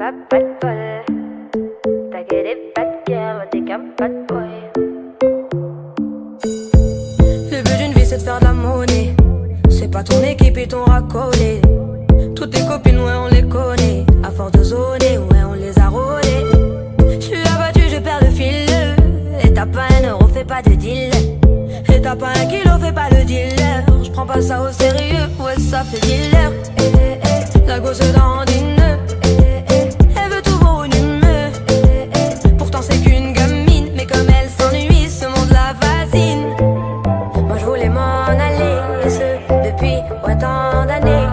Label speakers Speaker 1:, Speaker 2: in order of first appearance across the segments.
Speaker 1: pas de bol. T'as que des bad girls, t'es qu'un bad boy.
Speaker 2: Le but d'une vie c'est de faire de la monnaie. C'est pas ton équipe et ton racolé. Toutes tes copines, ouais on les connaît. À force de zoner, ouais on les a rôlées. J'suis abattu, je perds le fil. Et t'as pas un euro, fais pas de deal. Et t'as pas un kilo, fais pas le dealer. J'prends pas ça au sérieux, ouais ça fait dealer. La gosse dandine. Elle veut tout voir une humeur. Pourtant c'est qu'une gamine. Mais comme elle s'ennuie, ce monde la fascine. Moi je voulais m'en aller. Et ce depuis tant d'années.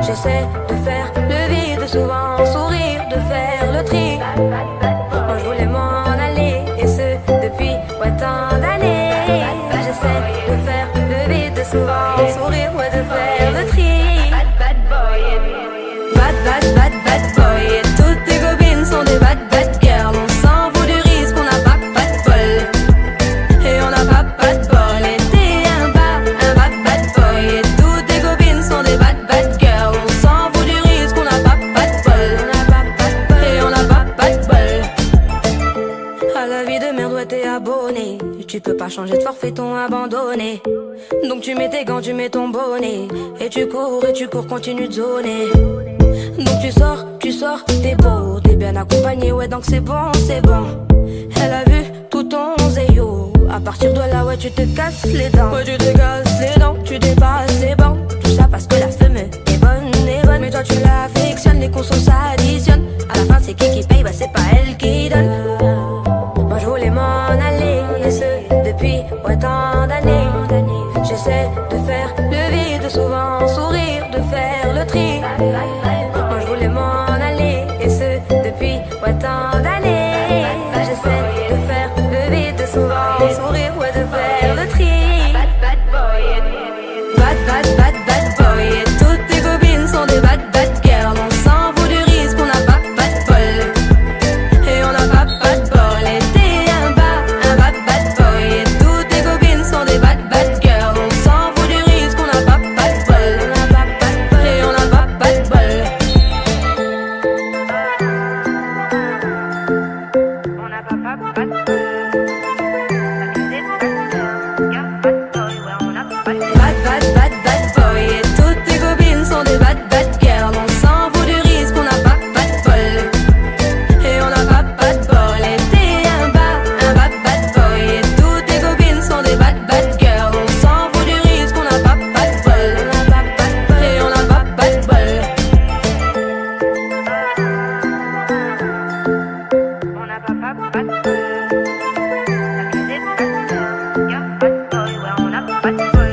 Speaker 2: J'essaie de faire le vide, souvent sourire, de faire le tri. Moi je voulais m'en aller. Et ce depuis tant d'années. J'essaie de faire le vide, souvent sourire, ouais de faire le tri.
Speaker 1: Bad boy.
Speaker 2: Bad boy. Et toutes tes copines sont des bad girls. On s'en fout du risque, on n'a pas de bol. Et on n'a pas de bol. Et t'es un bad boy. Et toutes tes copines sont des bad girls. On s'en fout du risque, on n'a pas de bol. Et on n'a pas de bol. À la vie de merde, ouais t'es abonné. Tu peux pas changer de forfait, ton abandonné. Donc tu mets tes gants, tu mets ton bonnet. Et tu cours, continue de zoner. Donc tu sors, t'es beau, t'es bien accompagné, ouais donc c'est bon. Elle a vu tout ton zéyo. À partir de là, ouais tu te casses les dents. Ouais tu te casses les dents, tu dépasses les bancs. Tout ça parce que la femme est bonne. Mais toi tu l'affectionnes, les consos s'additionnent. À la fin c'est qui paye, bah c'est pas elle qui donne. Moi je voulais m'en aller, et ce depuis tant d'années. J'essaie de faire le vide, souvent sourire, de faire le tri. Moi je voulais m'en aller, et ce depuis tant d'années. J'essaie de faire le vide, souvent sourire, ouais de faire le tri.
Speaker 1: Bad boy.
Speaker 2: Bad boy. Et toutes tes copines sont des bad girls. On s'en fout du risque, on n'a pas de bol. Et on n'a pas de bol. Et t'es un bad boy. Et toutes tes copines sont des bad girls. On s'en fout du risque, on n'a pas de bol. Et on n'a pas de bol.
Speaker 1: On n'a pas de bol. T'as que des bad girls, qu'un bad boy, ouais on n'a pas de bol.
Speaker 2: Bad boy. Et toutes tes copines sont des bad girls. On s'en fout du risque, on n'a pas de bol. Et on n'a pas de bol. Et t'es un bad boy. Et toutes tes copines sont des bad girls. On s'en fout du risque, on n'a pas de bol. Et on n'a pas de bol.
Speaker 1: On n'a pas de bol. T'as que des bad girls, qu'un bad boy, ouais on n'a pas de bol.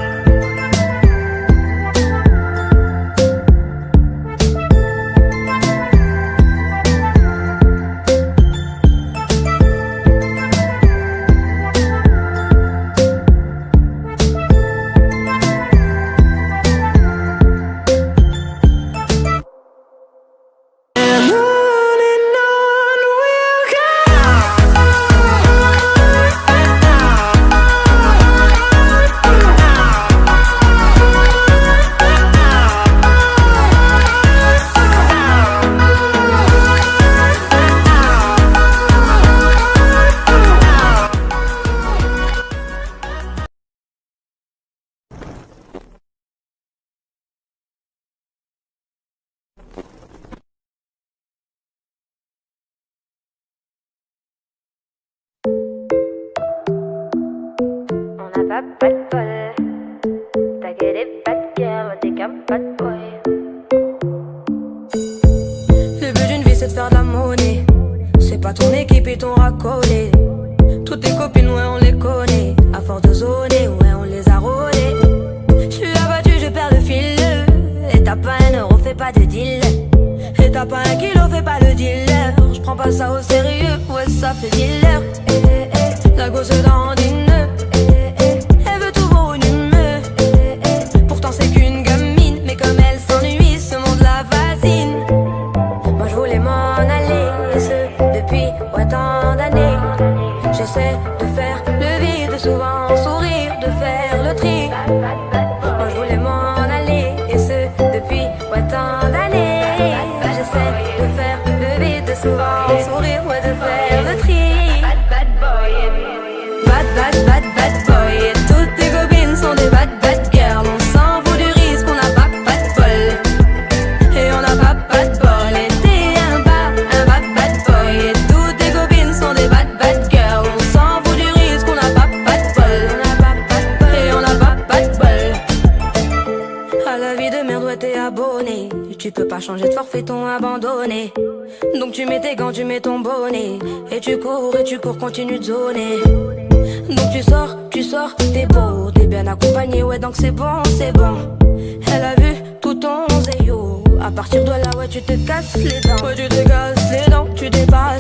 Speaker 1: On n'a pas de bol. T'as que des bad girls, t'es qu'un bad boy.
Speaker 2: Le but d'une vie c'est de faire de la monnaie. C'est pas ton équipe et ton racolé. Toutes tes copines, ouais on les connaît. À force de zoner, ouais on les a rôlées. J'suis abattu, je perds le fil. Et t'as pas un euro, fais pas de deal. Et t'as pas un kilo, fais pas le dealer. J'prends pas ça au sérieux, ouais ça fait dealer. La gosse dandine. Elle veut tout voir une humeur. Pourtant c'est qu'une gamine. Mais comme elle s'ennuie, ce monde la fascine. Moi je voulais m'en aller, et ce depuis tant d'années. J'essaie de faire le vide, souvent sourire, de faire le tri. Moi je voulais m'en aller, et ce depuis tant d'années. J'essaie de faire le vide. souvent sourire, ouais, de faire le tri.
Speaker 1: Bad boy.
Speaker 2: Bad boy. Et toutes tes copines sont des bad girls. On s'en fout du risque, on n'a pas de bol. Et on n'a pas de bol. Et t'es un bad boy. Et toutes tes copines sont des bad girls. On s'en fout du risque, on n'a pas de bol. Et on n'a pas de bol. À la vie de merde, ouais, t'es abonné. Tu peux pas changer de forfait, ton abandonné. Donc tu mets tes gants, tu mets ton bonnet. Et tu cours, continue de zoner. Donc tu sors, t'es beau, t'es bien accompagné, ouais, donc c'est bon. Elle a vu tout ton zéyo. À partir de là, ouais, tu te casses les dents. Ouais, tu te casses les dents, tu dépasses